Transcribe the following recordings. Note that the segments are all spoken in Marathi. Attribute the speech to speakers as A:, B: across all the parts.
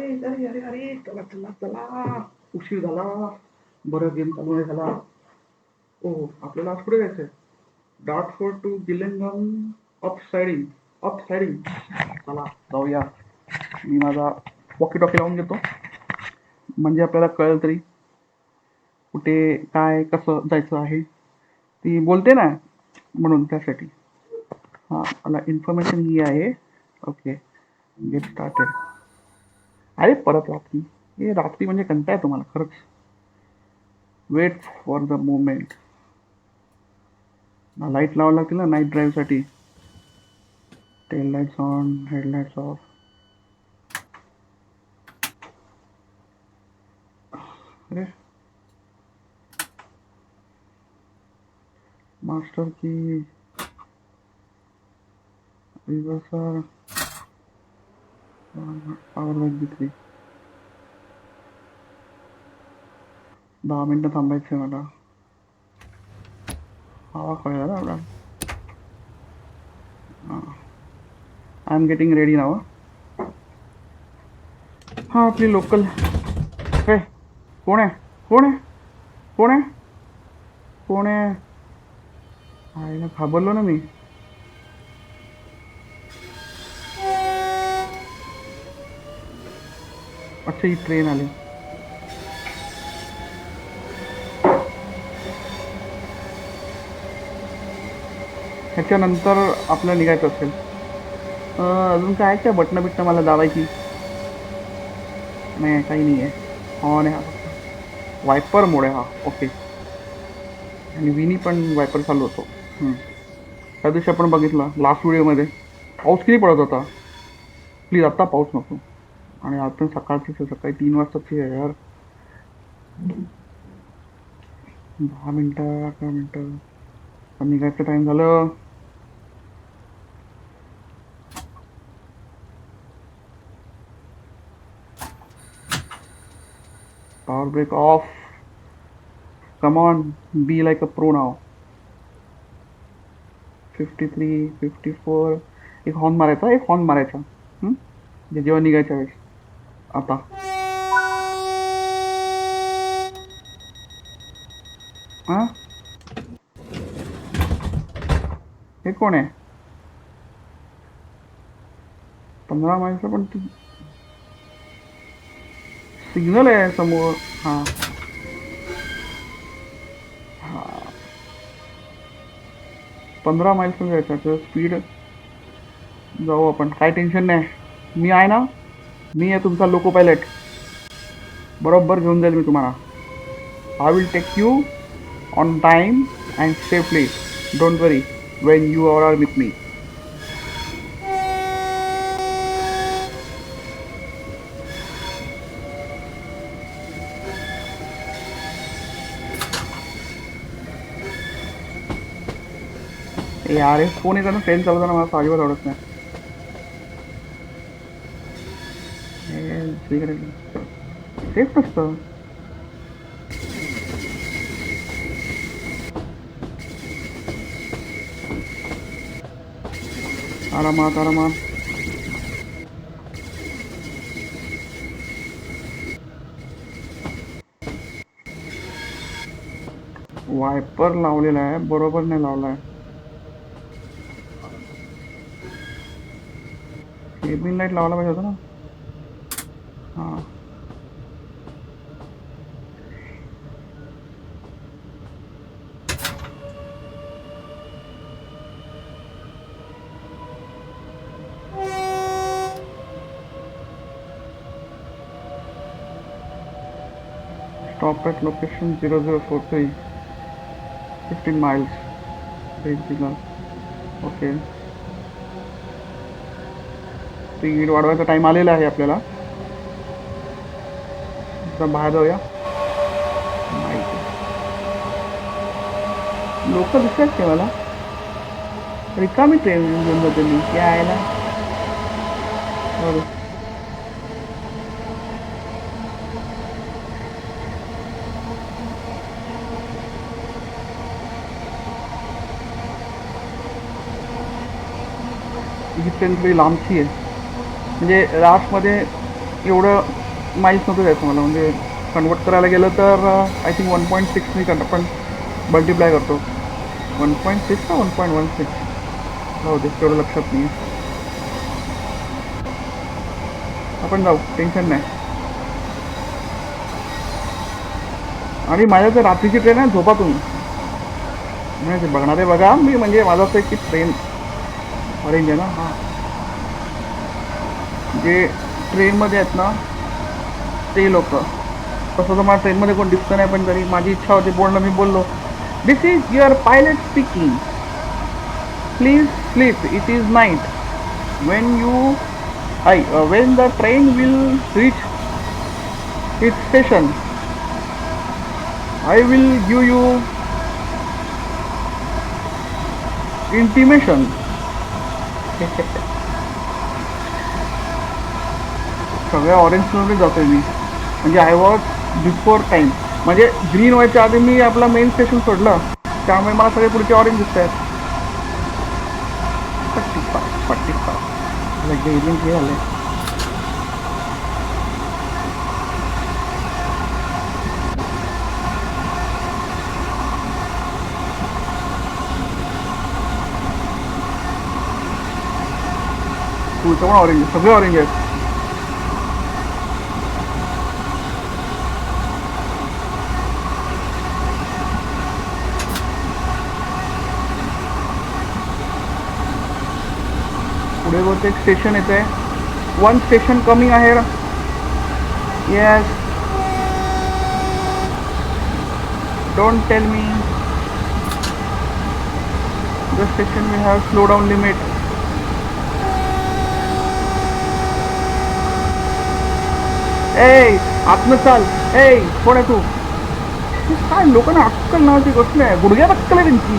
A: अरे अरे अरे अरे, चला चला चला, उशीर झाला. बरं, गेम चालू नाही झाला. ओ, आपल्याला आज पुढे जायचंय. डार्ट फोर्ट टू गिलेंगम, अप साइडिंग, अप साइडिंग. चला जाऊया. मी माझा वॉकी टॉकी लावून घेतो, म्हणजे आपल्याला कळेल तरी कुठे काय कसं जायचं आहे. ती बोलते ना, म्हणून त्यासाठी. हां, मला इन्फॉर्मेशन ही आहे. Okay, get started. अरे परत रात्री, हे रात्री म्हणजे कंटाळा आहे तुम्हाला खरंच. Wait for the moment. Light लावावं लागतील ना नाईट ड्राईव्हसाठी. Tail lights on, headlights off. अरे master key reverser, power light दिसली. 10 मिनटं थांबायचं आहे मला. हवा कळला ना आपला. आय एम गेटिंग रेडी नाव. हां, आपली लोकल. काय, कोण आहे? कोण आहे? कोण आहे? कोण आहे? आईला घाबरलो ना मी. अच्छा, ही ट्रेन आली. ह्याच्यानंतर आपल्याला निघायचं असेल. अजून काय काय बटणं बिटणं मला दाबायची? नाही, काही नाही आहे. ऑन आहे हा. वायपर मोड आहे हा. ओके. आणि विनी पण वायपर चालू होतो. त्या दिवशी आपण बघितलं लास्ट व्हिडिओमध्ये पाऊस किती पडत होता. प्लीज आत्ता पाऊस नको. आणि आपण सकाळची सकाळी 3 वाजताची आहे यार. 10 मिनटं, 11 मिनटं निघायचं टाइम झालं. Power brake off. Come on, be like a pro now. 53, 54. एक हॉर्न मारायचा, एक हॉर्न मारायचा. जेव्हा निघायच्या वेळेस. आता हां, हे कोण आहे? 15 माईलचं पण सिग्नल आहे समोर. हां हां, 15 माईल्स जायचं तर स्पीड. जाऊ आपण, काय टेन्शन नाही. मी आहे ना, मी आहे तुमचा लोको पायलट. बरोबर घेऊन जाईल मी तुम्हाला. I will take you on time and safely. Don't worry when you are with me. यार, हे फोन येताना ट्रेन चालवताना मला अजिबात आवडत नाही. सेफ नसतं. आरामात आरामात. वायपर लावलेला आहे, बरोबर नाही लावला आहे. केबिन लाईट लावायला पाहिजे होतं ना. हां, stop at location 0043, 15 miles. Signal. Okay, speed वाढवायचा टाईम आलेला आहे आपल्याला. आता बाहेर जाऊया. लोक दिसतात ते मला. रिकामी ट्रेन घेऊन जाते मी, क्या आहे ना. ही ट्रेन थोडी लांबची आहे. म्हणजे राशमध्ये एवढं माईल्स नव्हतं द्यायचं मला, म्हणजे कन्वर्ट करायला गेलं तर आय थिंक 1.6 मी आपण मल्टिप्लाय करतो. 1.6 का 1.16 हो ते तेवढं लक्षात नाही. आपण जाऊ, टेन्शन नाही. आणि माझ्या तर रात्रीची ट्रेन आहे, झोपा तुम्ही. नाही ते बघणारे बघा, मी म्हणजे माझं असं आहे की ट्रेन ऑरेंज आहे ना. हां, जे ट्रेनमध्ये आहेत ना ते लोक. तसं तर मला ट्रेनमध्ये कोण दिसतं नाही, पण तरी माझी इच्छा होती बोलणं, मी बोललो. This is your pilot speaking, please sleep, it is night. When you when the train will reach it station I will give you intimation. सगळ्या ऑरेंज कलरमध्ये जातोय मी, म्हणजे आय वॉज बिफोर टाईम. म्हणजे ग्रीन व्हायच्या आधी मी आपला मेन स्टेशन सोडलं, त्यामुळे मला सगळे पुढचे ऑरेंज दिसत आहेत. 45 एजंट हे झाले. पुढचं पण ऑरेंज, सगळे ऑरेंज आहेत. पुढे बहुतेक एक स्टेशन येत आहे, 1 स्टेशन कमी आहे. Yes, don't tell me the station we have slow down limit. ए आतनं चाल. ए कोण आहे तू? काय लोकांना अक्कल नावाची गोष्ट नाही, गुडघ्यात अक्कल आहे त्यांची.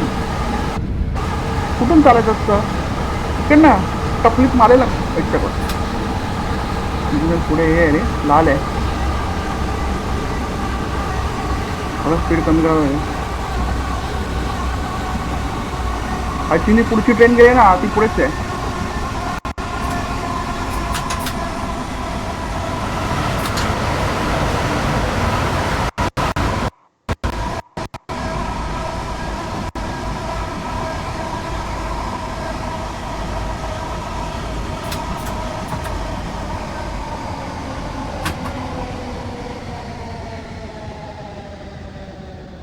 A: कुठून चालायचं असतं? इकडनं टपलीत मारेला एकट्यावर. पुढे हे आहे रे, लाल आहे. मला स्पीड कमी करावं लागेल. ॲक्च्युली पुढची ट्रेन गेली ना, ती पुढेच आहे.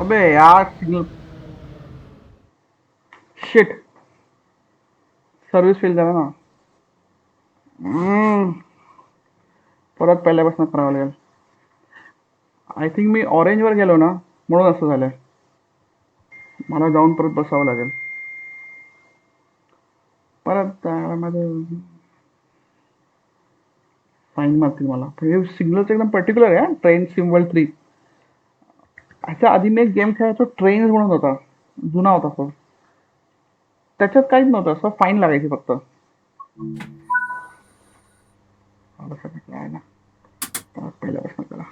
A: अबे यार, सिग्नल शिट, सर्व्हिस फेल झाला ना. परत पहिल्यापासून करावं लागेल. आय थिंक मी ऑरेंजवर गेलो ना, म्हणून असं झालंय. मला जाऊन परत बसावं लागेल. परत माझं फाईन मारतील मला. हे सिग्नलचं एकदम पर्टिक्युलर आहे, ट्रेन सिम्बल 3. ह्याच्या आधी मी एक गेम खेळायचो, ट्रेन म्हणून होता, जुना होता तो. त्याच्यात काहीच नव्हतं, असं फाईन लागायची फक्त. आहे ना, पहिल्यापासून करा.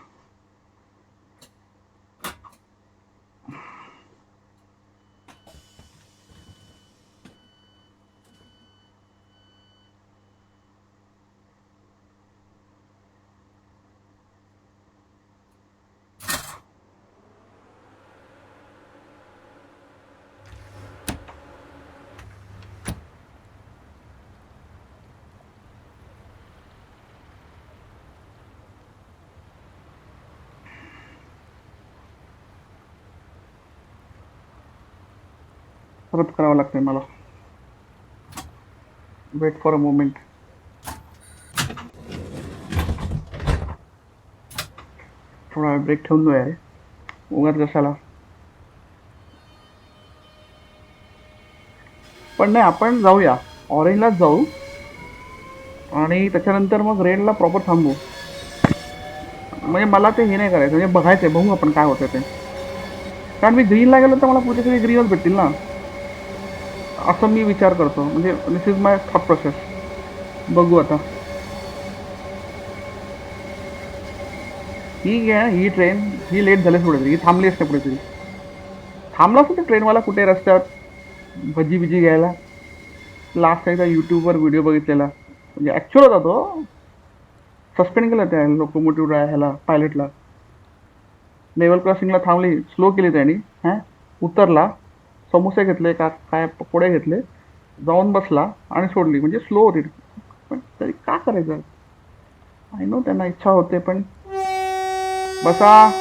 A: परत करावं लागतंय मला. Wait for a moment. थोडा ब्रेक ठेवून जाऊया रे, उगाच कशाला. पण नाही, आपण जाऊया ऑरेंजलाच जाऊ, आणि त्याच्यानंतर मग रेडला प्रॉपर थांबू. म्हणजे मला ते हे नाही करायचं, म्हणजे बघायचंय, बघू आपण काय होतं ते. कारण मी ग्रीनला गेलो तर मला पुढे सगळे ग्रीनच भेटतील ना, असं मी विचार करतो. म्हणजे दिस इज माय थॉट प्रोसेस. बघू आता. ही आहे ही ट्रेन, ही लेट झाली कुठेतरी, ही थांबली असते कुठेतरी. थांबला असतो ट्रेनवाला कुठे रस्त्यावर भजी बिजी घ्यायला. लास्ट एकदा यूट्यूबवर व्हिडिओ बघितलेला, म्हणजे ॲक्च्युअल होता तो. सस्पेंड केलं त्या लोकोमोटिव्ह ह्याला पायलटला. लेवल क्रॉसिंगला थांबली, स्लो केली त्यांनी. उतरला, समोसे घेतले का काय पकोडे घेतले, जाऊन बसला आणि सोडली. म्हणजे स्लो होती, पण तरी का करायचं? आय नो त्यांना इच्छा होते, पण बसा.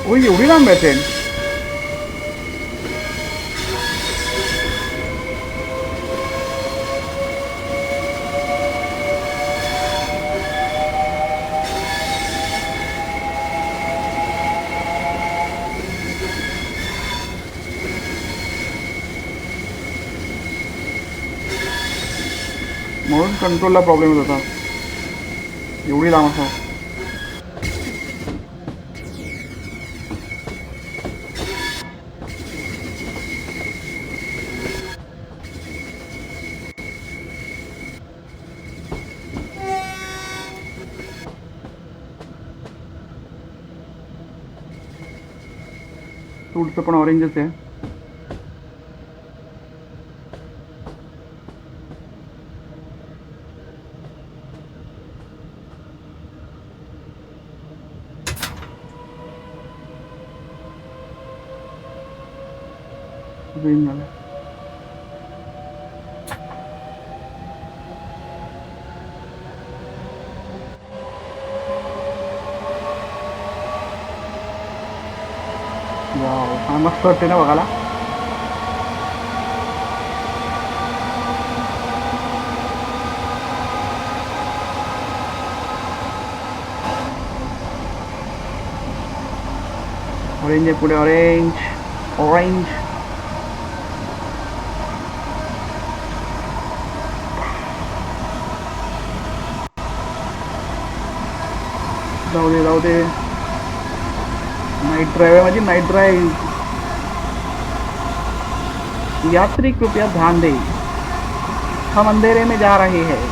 A: ओ एवढी लांब आहे ट्रेन. म्हणून कंट्रोलला प्रॉब्लेम येत होता, एवढी लांब असा. टूलचं पण ऑरेंजच आहे. ग्रीन झालं. वाव, मस्त वाटते ना बघायला. ऑरेंज आहे पुढे, ऑरेंज ऑरेंज. जाऊ दे जाऊ दे. नाइट ड्राइव है माझी, नाइट ड्राइव. यात्री कृपया ध्यान दें, हम अंधेरे में जा रहे हैं,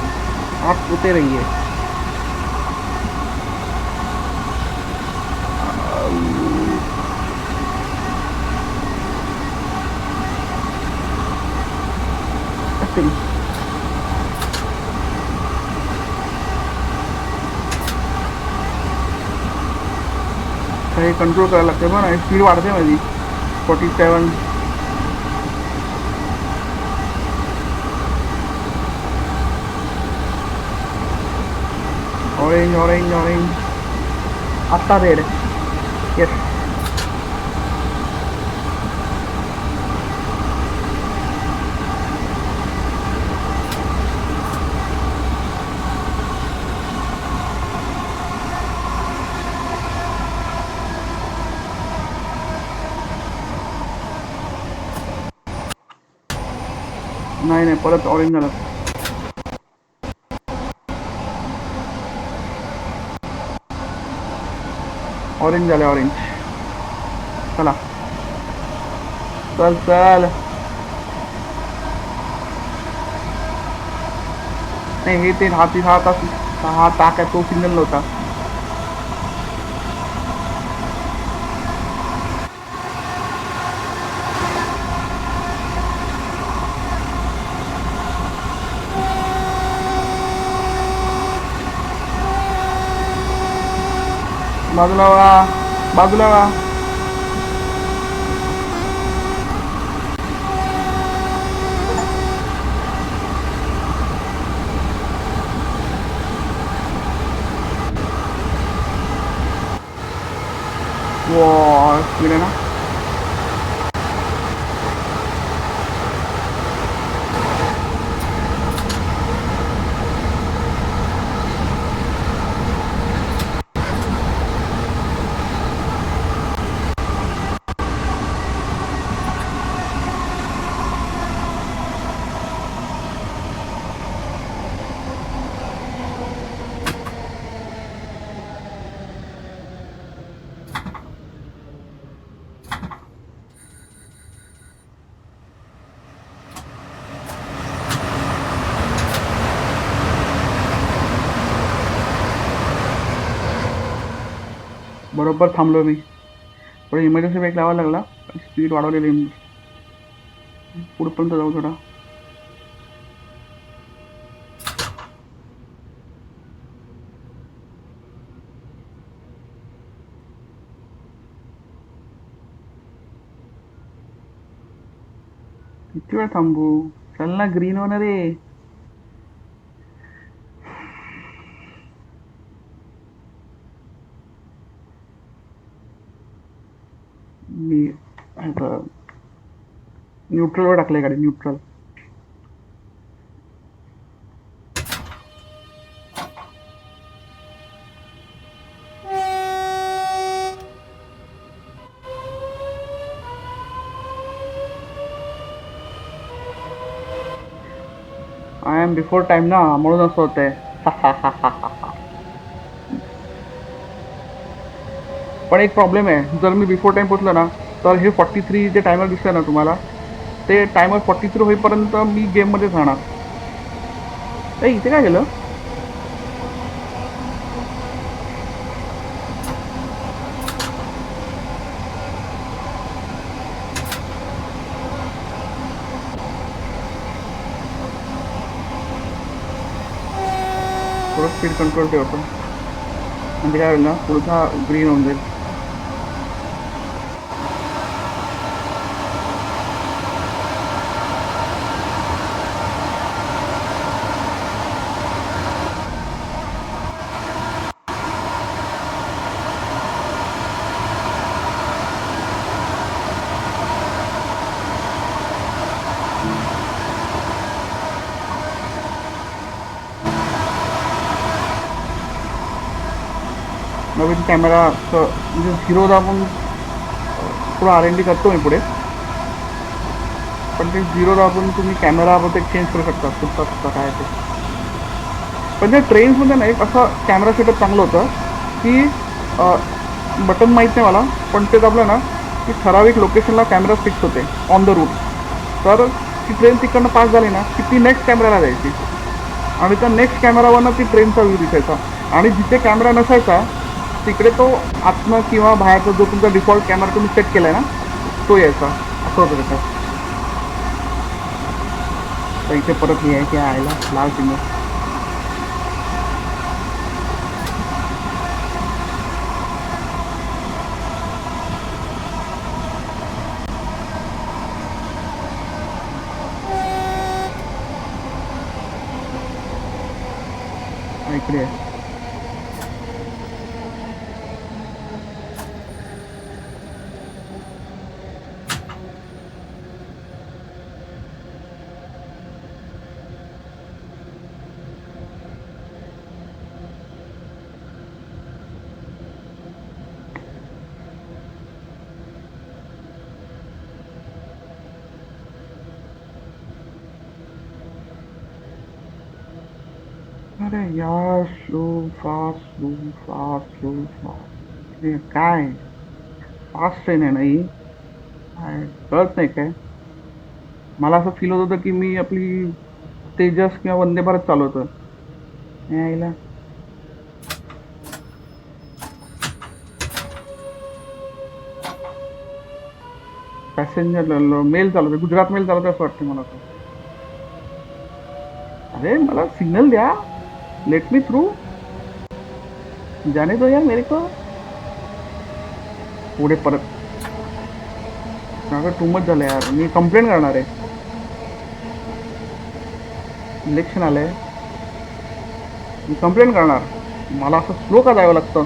A: आप सोते रहिए. काही कंट्रोल करायला लागते पण, स्पीड वाढते माझी 47. Orange orange orange. आत्ता रेड. येस. नाही नाही, परत ऑरेंज झालं. ऑरेंज झाले, ऑरेंज. चला चल चल. नाही हे ते हाती हा टाक आहे, तो सिग्नल नव्हता. बाजूला वा, बाजूला वा. वा स्पीड आहे ना. बरोबर थांबलो मी. थोडं इमर्जन्सी ब्रेक लावायला लागला, स्पीड वाढवलेली पुढपर्यंत जाऊ थोडा. किती वेळ थांबू? चल ना, ग्रीन होणार रे. मी न्यूट्रलवर टाकले गाडी, neutral. I am before time ना, म्हणून असं होतंय. पण एक प्रॉब्लेम आहे, जर मी बिफोर टाइम पोचलो ना, तर हे 43 जे टायमर दिसतंय ना तुम्हाला, ते टायमर 43 होईपर्यंत मी गेममध्येच राहणार. इथे काय केलं? थोडं स्पीड कंट्रोल ठेवतो, म्हणजे काय होईल ना, पुढचा ग्रीन होऊन जाईल. नवीन कॅमेरा म्हणजे झिरो दाबून थोडं R&D करतो मी पुढे, पण ते झिरो दाबून तुम्ही कॅमेरामध्ये चेंज करू शकता सुद्धा काय ते. पण त्या ट्रेन्समध्ये ना एक असं कॅमेरा सेटअप चांगलं होतं की बटन माहीत नाही मला, पण ते दाबलं ना की ठराविक लोकेशनला कॅमेरा फिक्स होते ऑन द रूट. तर ती ट्रेन तिकडनं पास झाली ना की ती नेक्स्ट कॅमेराला जायची, आणि त्या नेक्स्ट कॅमेरावरनं ती ट्रेनचा व्ह्यू दिसायचा. आणि जिथे कॅमेरा नसायचा तिकडे तो आतनं किंवा बाहेरचा जो तुमचा डिफॉल्ट कॅमेरा तुम्ही सेट केला आहे ना, तो यायचा. असं होतं त्याच्यात. तर इथे परत हे आहे की आयला लाल सिग्नल. इकडे आहे. अरे यार, slow fast slow fast slow fast, हे काय फास्ट ट्रेन आहे ना ही? काय कळत नाही काय? मला असं फील होत होतं की मी आपली तेजस किंवा वंदे भारत चालवतो यायला. पॅसेंजर मेल चालवतो, गुजरात मेल चालवतो असं वाटतं मला तर. अरे मला सिग्नल द्या, लेट मी थ्रू, जाने दो यार मेरे को. पुढे परत टू मच झालं यार, मी कंप्लेंट करणार आहे. इलेक्शन आलंय, मी कंप्लेंट करणार. मला असं स्लो का जावं लागतं?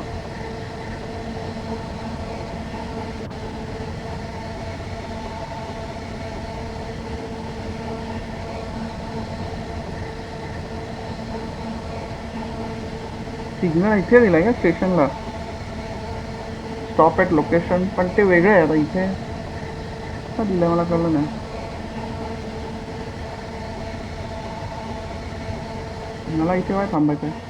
A: सिग्नल इथे दिलाय का स्टेशनला, स्टॉप ॲट लोकेशन, पण ते वेगळं आहे आता इथे का दिलंय मला कळलं नाही. मला इथे काय थांबायचं आहे?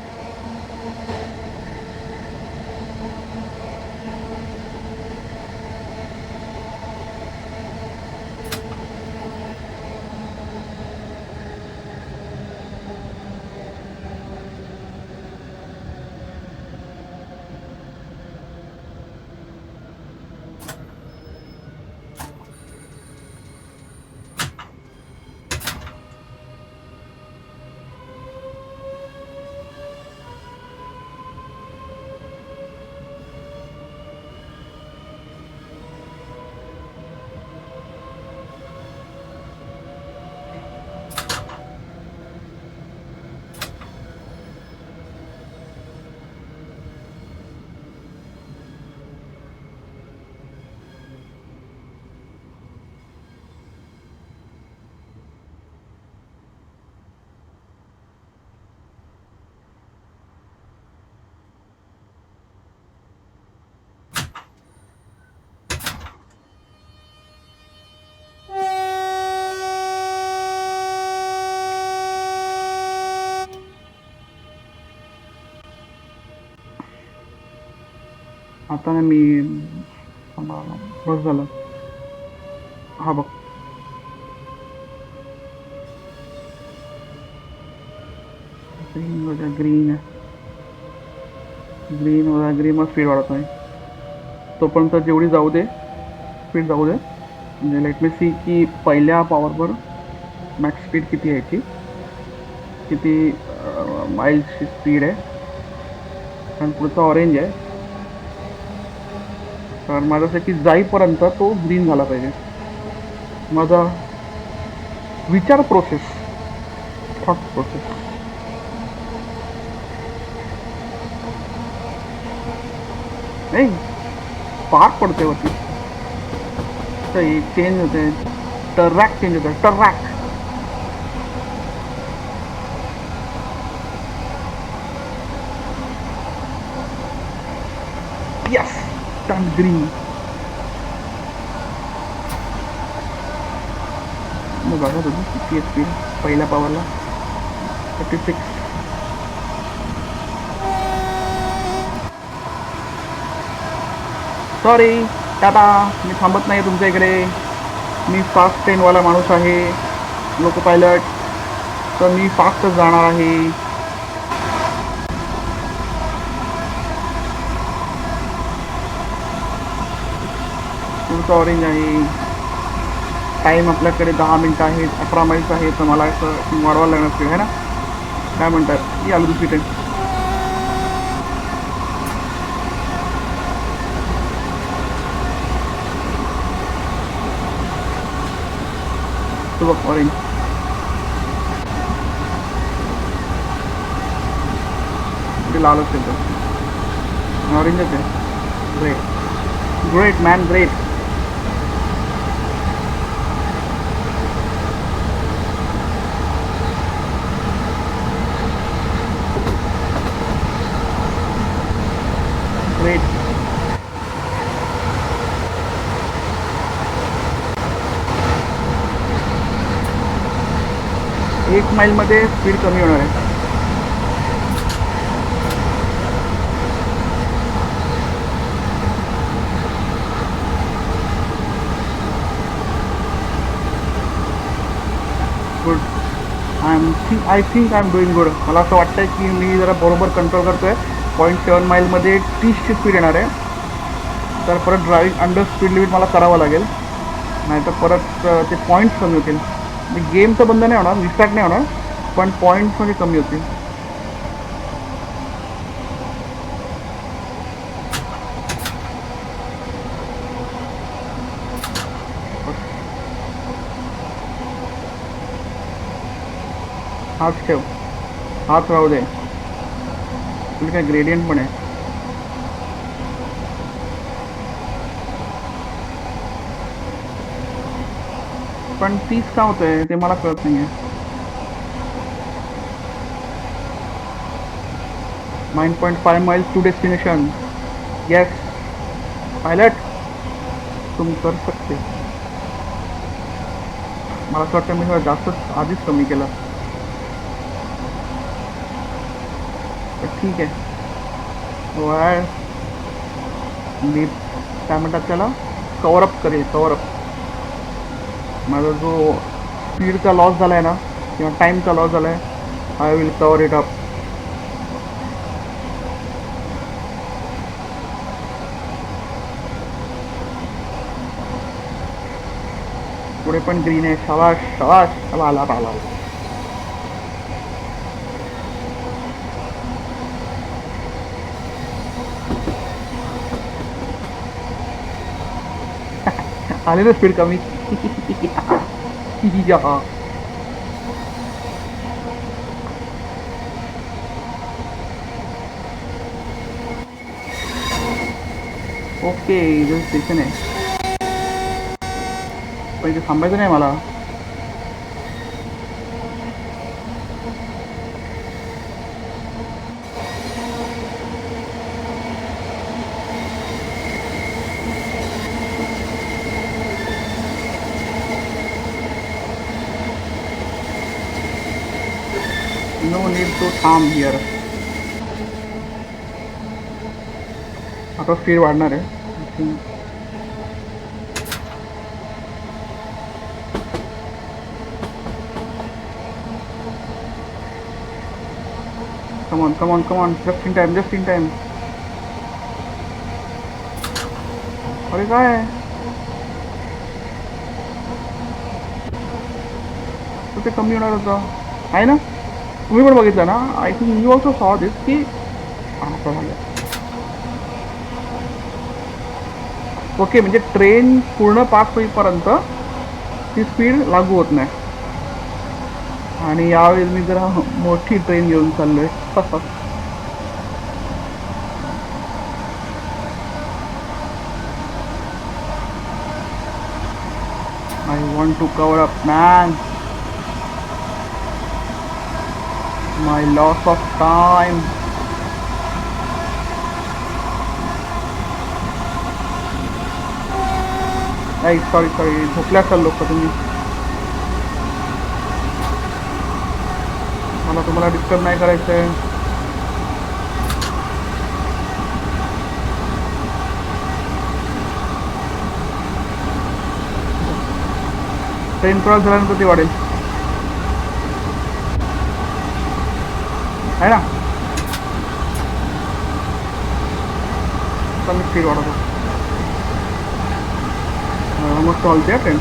A: आता ना मी बस झालं. हा बघ, ग्रीन वजा ग्रीन आहे, ग्रीन वजा ग्रीन, मग स्पीड वाढवतोय. तोपर्यंत जेवढी जाऊ दे स्पीड जाऊ दे. म्हणजे लेट मी सी की पहिल्या पॉवरवर मॅक्स स्पीड किती आहे याची, किती माईल्सची स्पीड आहे. कारण पुढचा ऑरेंज आहे, कारण माझं असं की जाईपर्यंत तो ग्रीन झाला पाहिजे. माझा विचार प्रोसेस, थॉट प्रोसेस. नाही, पार पडते वरती, चेंज होते, टर्रॅक चेंज होते, टर्रॅक. Yes, turn green. मग बघा तुम्ही किती आहे स्पीड पहिल्या पॉवरला, 36. सॉरी टाटा, मी थांबत नाही तुमच्या इकडे. मी फास्ट ट्रेनवाला माणूस आहे, लोको पायलट, तर मी फास्टच जाणार आहे. पुढचं ऑरेंज आहे. टाईम आपल्याकडे 10 मिनटं आहेत, 18 माईल्स आहे, तर मला असं वाढवायला लागणार स्पीड आहे ना. काय म्हणतात, ही आली दुसरी ट्रेन. तो बघ ऑरेंज, ते लालच येतं, ऑरेंजच आहे. Great, great man, great. Great. एक माईलमध्ये स्पीड कमी होणार आहे. Good. I think I am doing good. मला असं वाटतं की मी जरा बरोबर कंट्रोल करतो आहे. 0.7 माईलमध्ये 30ची स्पीड येणार आहे, तर परत ड्रायविंग अंडर स्पीड लिमिट मला करावं लागेल, नाही तर परत ते पॉईंट्स कमी होतील. गेम तर बंद नाही होणार, रिस्टार्ट नाही होणार, पण पॉईंट्स म्हणजे कमी होतील. हाच ठेव, हाच राहू दे. तुला काय ग्रेडियंट पण आहे. पण 30 का होत आहे ते मला कळत नाही आहे. 9.5 miles to destination. Yes pilot, तुम कर सकते. मला असं वाटतं मी थोडं जास्तच आधीच कमी केलं, तर ठीक आहे. वाय मी काय म्हणतात त्याला, कवरअप करेल, कवरअप. माझा जो स्पीडचा लॉस झाला आहे ना, किंवा टाईमचा लॉस झाला आहे, I will cover it up. पुढे पण ग्रीन आहे, शाबाश शाबाश. आला आला आला आला. आले ना स्पीड कमी. ओके, इथं स्टेशन आहे, पण इथे थांबायचं नाही मला. नो नीड टू थांब हिअर. आता आता स्पीड वाढणार आहे. Come on come on come on, just in time just in time. अरे काय तर ते कमी होणार होतं आहे ना. तुम्ही पण बघितलं ना. आय थिंक यू ऑल्सो सॉ दिस की असं झालं. ओके, म्हणजे ट्रेन पूर्ण पास होईपर्यंत ती स्पीड लागू होत नाही. आणि यावेळेस मी जरा मोठी ट्रेन घेऊन चाललोय. I want to cover up man. My loss of time. नाही सॉरी सॉरी, झोपल्या चाललो का तुम्ही. मला तुम्हाला डिस्टर्ब नाही करायचं आहे. ट्रेन क्रॉस झाल्यानंतर ती वाढेल आहे ना. कमी स्पीड वाढवतो. मग चालते ट्रेन.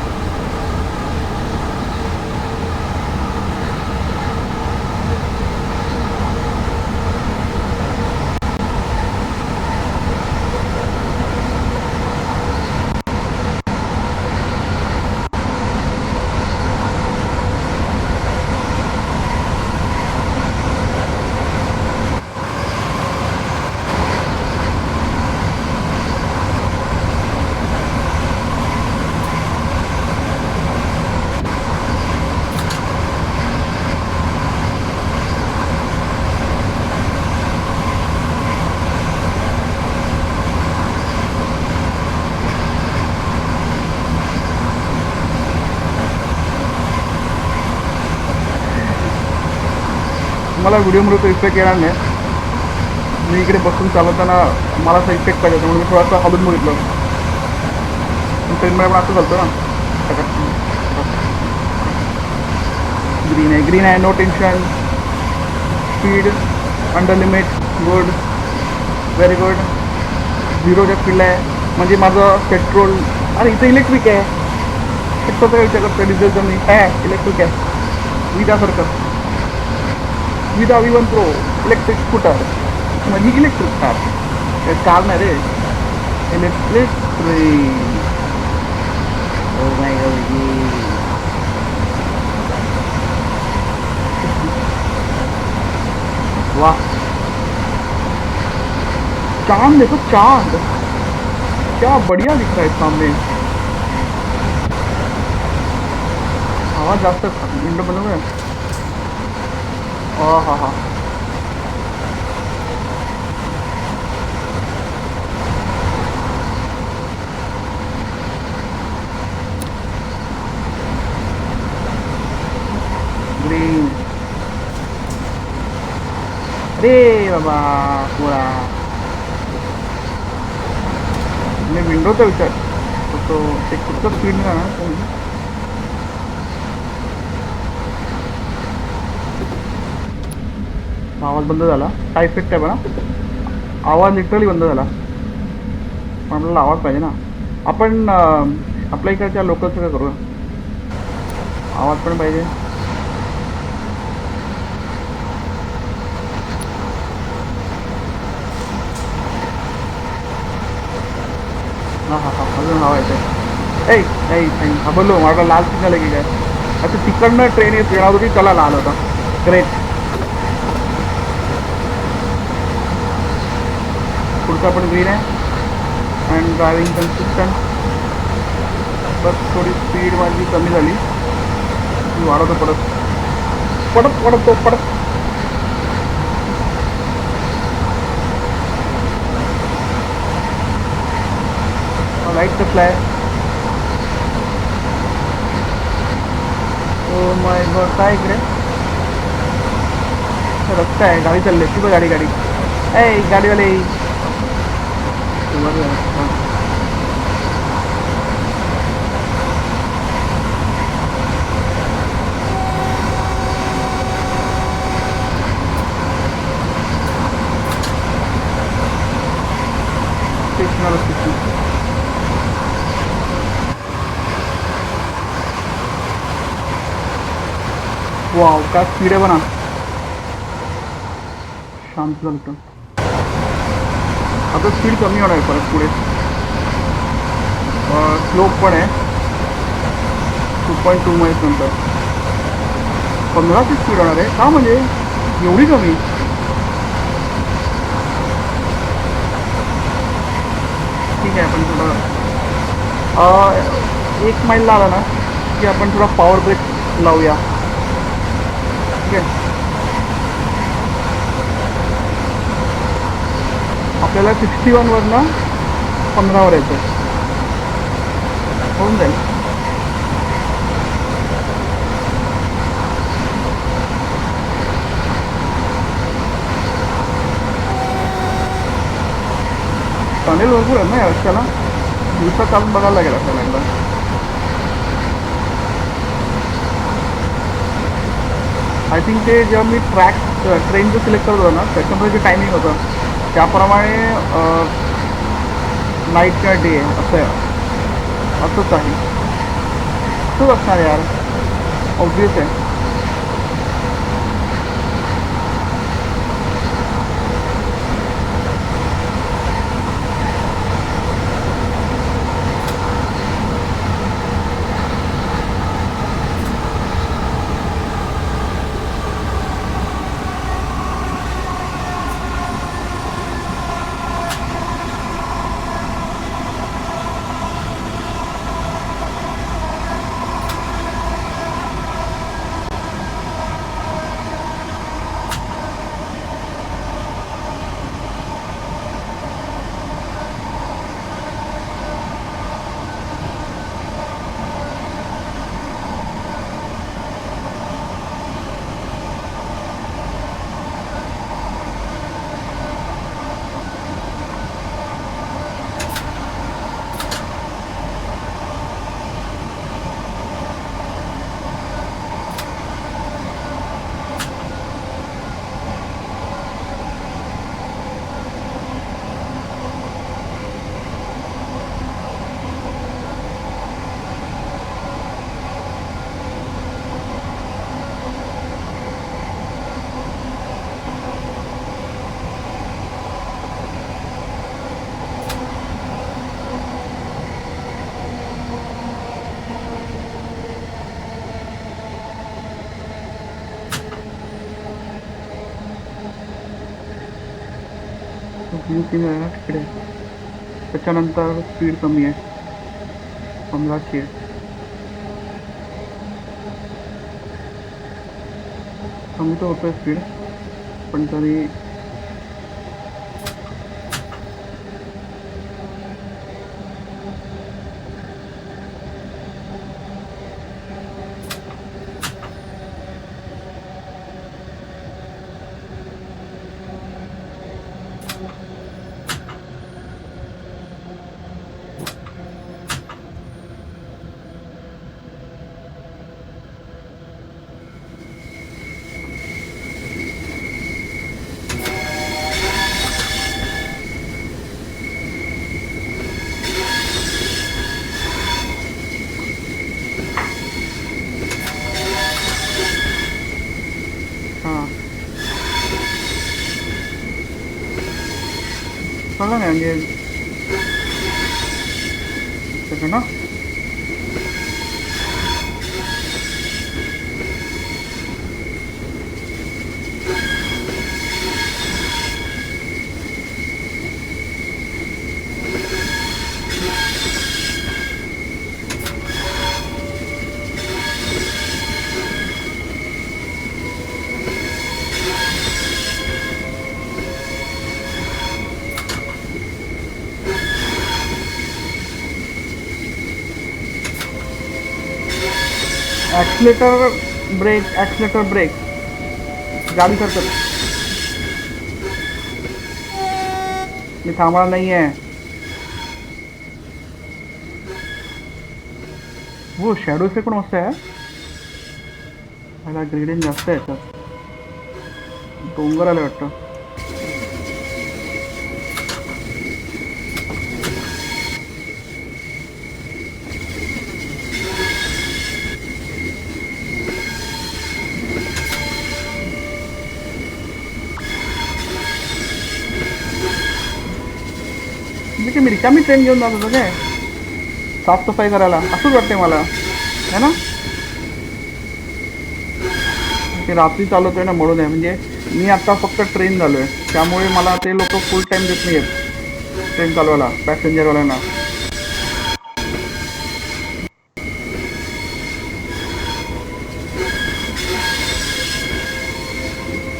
A: मला व्हिडिओमध्ये तो इफेक्ट येणार नाही. मी इकडे बसून चालवताना मला असा इफेक्ट पाहिजे म्हणून मी थोडासा हलून बघितलं. ट्रेनमध्ये पण असं चालतं ना. ग्रीन आहे ग्रीन आहे, no tension. Speed under limit, good, very good. झिरोच्या स्पीडला आहे म्हणजे माझं पेट्रोल. अरे इथं इलेक्ट्रिक आहे. पेट्रोलचा काय विचार करतो, डिझेलचं मी आहे इलेक्ट्रिक आहे. विदासारखं Vida V1 Pro electric scooter म्हणजे इलेक्ट्रिक कार नाही रे, electric train. Oh my god. वाह, चांद देखो चांद, क्या बढ़िया दिख रहा है सामने. आवाज जास्त विंडो बंद है. हा हा. ग्रीन. अरे बाबा पूरा. मैं विंडोचा विचार तो एक कुठचा स्पीड नाही ना. आवाज बंद झाला. काय इफेक्ट आहे बघा. आवाज लिटरली बंद झाला. पण आपल्याला आवाज पाहिजे ना. आपण आपल्या इकडच्या लोकलचं काय करूया. आवाज पण पाहिजे. हां हां हां, अजून हवा येते. ए नाही हा बोललो मला लाल सिग्नल आहे की काय. अच्छा तिकडनं ट्रेन येत येणार होती त्याला लाल होता. ग्रेट. पुढचा पण ग्रीन आहे. And driving consistent. बस थोडी स्पीड माझी कमी झाली. मी वाढवतो पडत पडत पडतो पडत. लाईट कसला आहे. ओ माय गॉड काय इकडे रस्ता आहे, गाडी चालली ती बघ. गाडी गाडी ए गाडीवाले बरं आहे. वाव काय स्पीड आहे बना. शांत झालं. आता स्पीड कमी होणार आहे परत पुढे. स्लोप पण आहे 2.2 माईल्स नंतर 15ची स्पीड होणार आहे का म्हणजे एवढी कमी. ठीक आहे आपण थोडं 1 माईल आला ना की आपण थोडा पॉवर ब्रेक लावूया. ठीक आहे आपल्याला 61वरनं 15वर यायचं होऊन जाईल. टनेल भरपूर आहे ना या रस्त्याला. दिवसात चालून बघायला लागेल आपल्याला एकदा. आय थिंक ते जेव्हा मी ट्रेनचं सिलेक्ट करत होतो ना त्याच्यामध्ये जे टायमिंग होतं त्याप्रमाणे नाईट किंवा डे असं असंच आहे. असंच असणार यार ऑब्वियस आहे. तिकडे त्याच्यानंतर स्पीड कमी आहे 15ची आहे. कमी तर होतोय स्पीड पण तरी कळलं नाही म्हणजे त्याचं ना ॲक्सिलेटर ब्रेक गाडी करतात. मी थांबणार नाही आहे. हो शॅडो इफेक्ट पण मस्त आहे. मला ग्रेडियंट जास्त आहे याच्यात. डोंगर आले वाटतं. म्हणजे मी रिकामी ट्रेन घेऊन जात होतो काय साफसफाई करायला असंच वाटते मला है ना. ते रात्री चालवतोय ना म्हणून आहे. म्हणजे मी आता फक्त ट्रेन झालोय त्यामुळे मला ते लोक फुल टाइम देत नाही आहेत ट्रेन चालवायला पॅसेंजरवाल्यांना.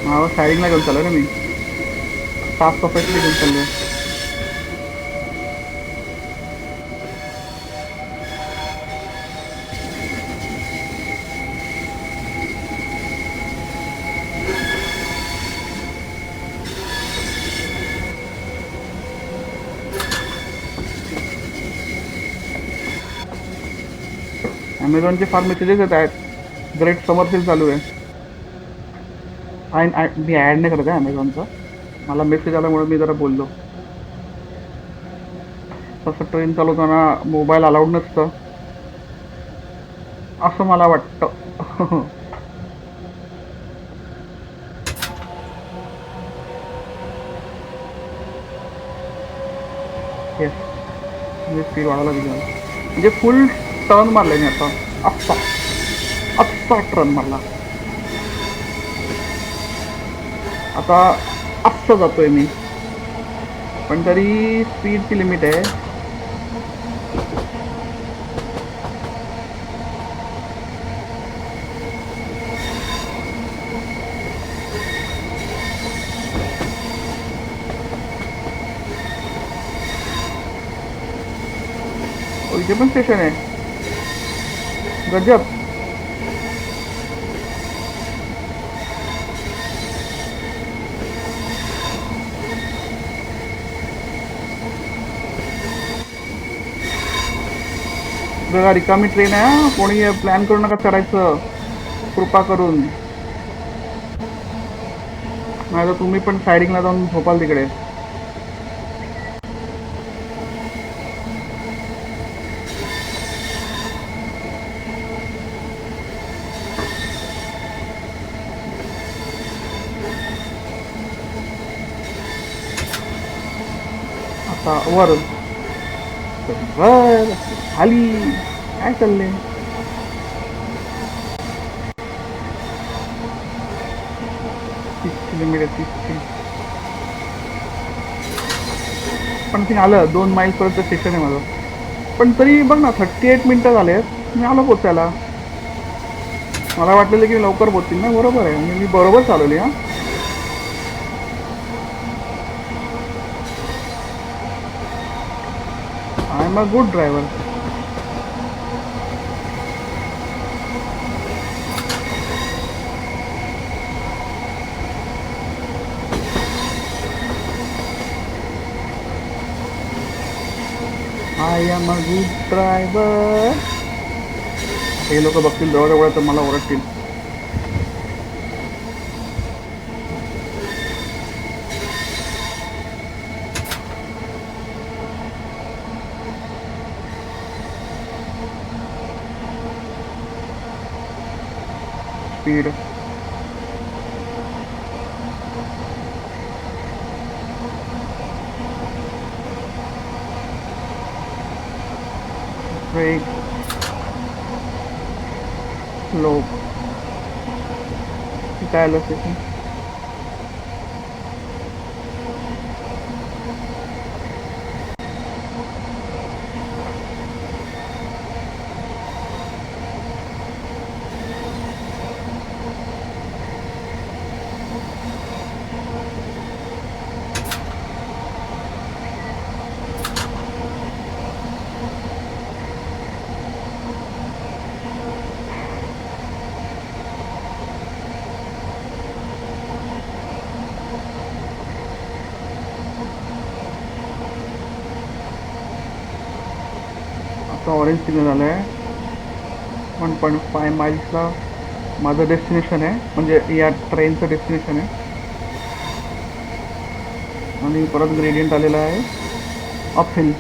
A: मला सायडिंगला घेऊन चाललोय ना मी. साफसफाईसाठी घेऊन चाललोय. ॲमेझॉनचे फार मेसेजेस येत आहेत. ग्रेट समर सेल चालू आहे. मी ॲड नाही करत आहे ॲमेझॉनचं. मला मेसेज आल्यामुळे मी जरा बोललो. तसं ट्रेन चालवताना मोबाईल अलाउड नसतं असं मला वाटतं. येस म्हणजे स्पीड वाढायला दिली म्हणजे फुल टर्न मारलाय मी आता. आत्ता आत्ता टर्न मारला. आता आत्ता जातोय मी पण तरी स्पीडची लिमिट आहे. इथे पण स्टेशन आहे. गजब. बघा रिकामी ट्रेन आहे. कोणी प्लॅन करू नका चढायचं कृपा करून. नाही तर तुम्ही पण सायडिंगला जाऊन झोपाल तिकडे. आता वर वर खाली काय चाललंय. 30 किलोमीटर 30. पण ते आलं 2 माईल्स पर्यंत स्टेशन आहे माझं. पण तरी बघ ना 38 मिनिटं झालेत मी आलो पोचायला. मला वाटलेलं की लवकर पोचतील ना. बरोबर आहे म्हणजे मी बरोबर चालवली. हा I am a good driver. I am a good driver. हे लोक बघतील जवळ जवळ तर मला ओरडतील. स्पीड ब्रेक लो काय आलं स्टेशन. आता ऑरेंज सिग्नल आलाय. 1.5 माइल्सला माझं डेस्टिनेशन आहे, म्हणजे या ट्रेनचं डेस्टिनेशन आहे. आणि परत ग्रेडियंट आलेला आहे अपहिल.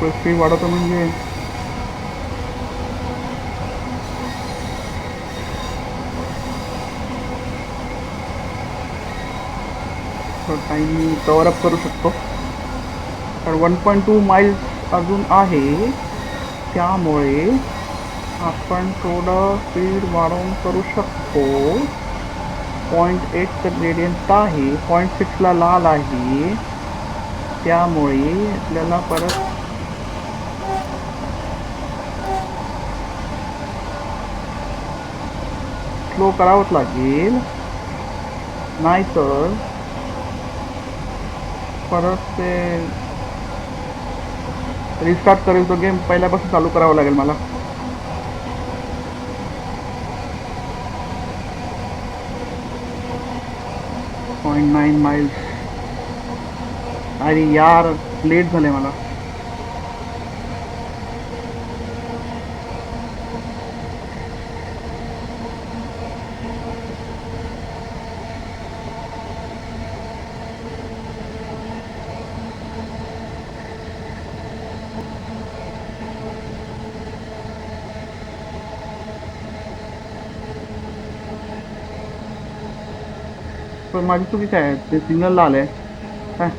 A: स्पीड वाढवतो म्हणजे टाईम मी कवर अप करू शकतो. तर 1.2 माइल्स अजून आहे, त्यामुळे आपण थोडं स्पीड वाढवून करू शकतो. 0.8चं ग्रेडियंट आहे, 0.6ला लाल आहे, त्यामुळे आपल्याला परत स्लो करावंच लागेल, नाहीतर परत ते रिस्टार्ट करेल तो गेम, पहिल्यापासून चालू करावं लागेल मला. .9 माइल्स. अरे यार, लेट झाले मला. पण माझी चुकी काय आहे? ते सिग्नल लाल आहे काय?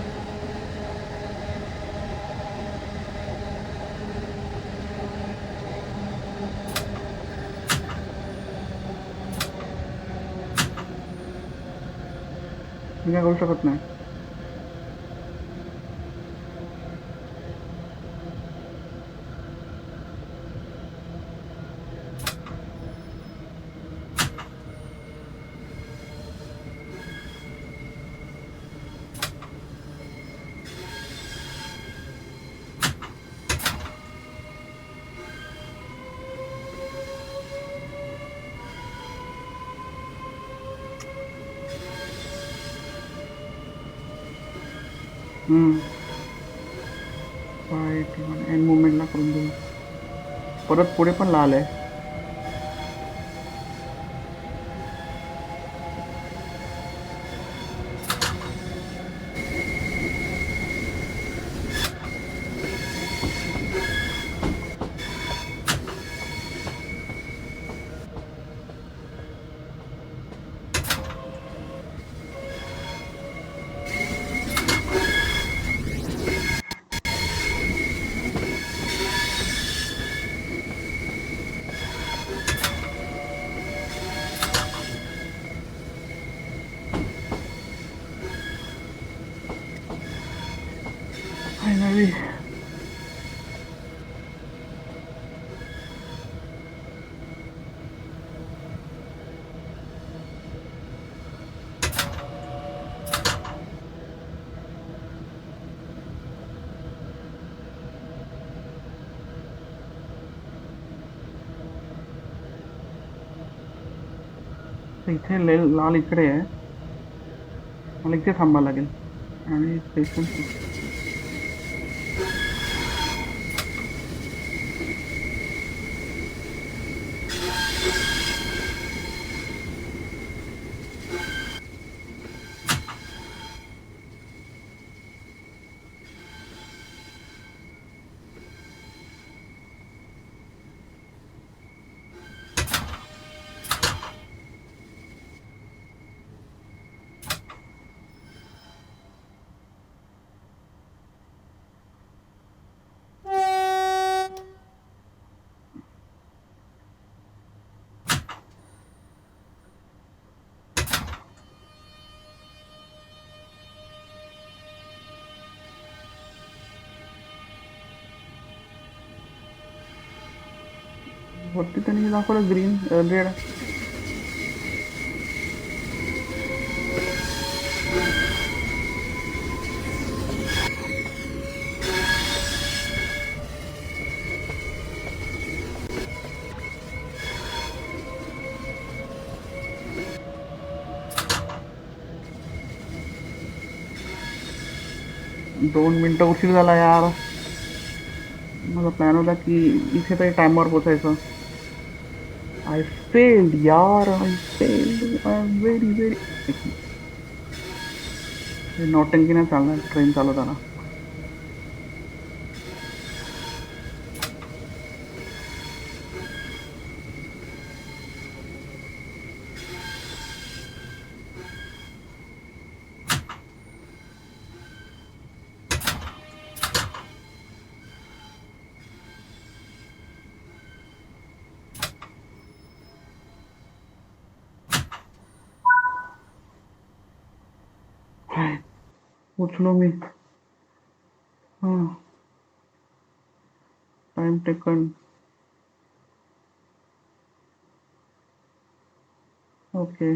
A: मी काय करू शकत नाही. एंड मुवमेंटला करून देऊ. परत पुढे पण लाल आहे. फायनली इथे लाल इकडे आहे, मला इथे थांबावं लागेल. आणि स्टेशन वरती त्यांनी दाखवलं ग्रीन रेड. दोन मिनटं उशीर झाला यार. माझा प्लॅन होता की इथे तरी टाइमवर पोचायचं. आय फेल्ड यार, I failed, I am very very. नौटंकी नाही चालणार ट्रेन चालवताना. पोचलो मी. हां, टाइम टेकन. ओके.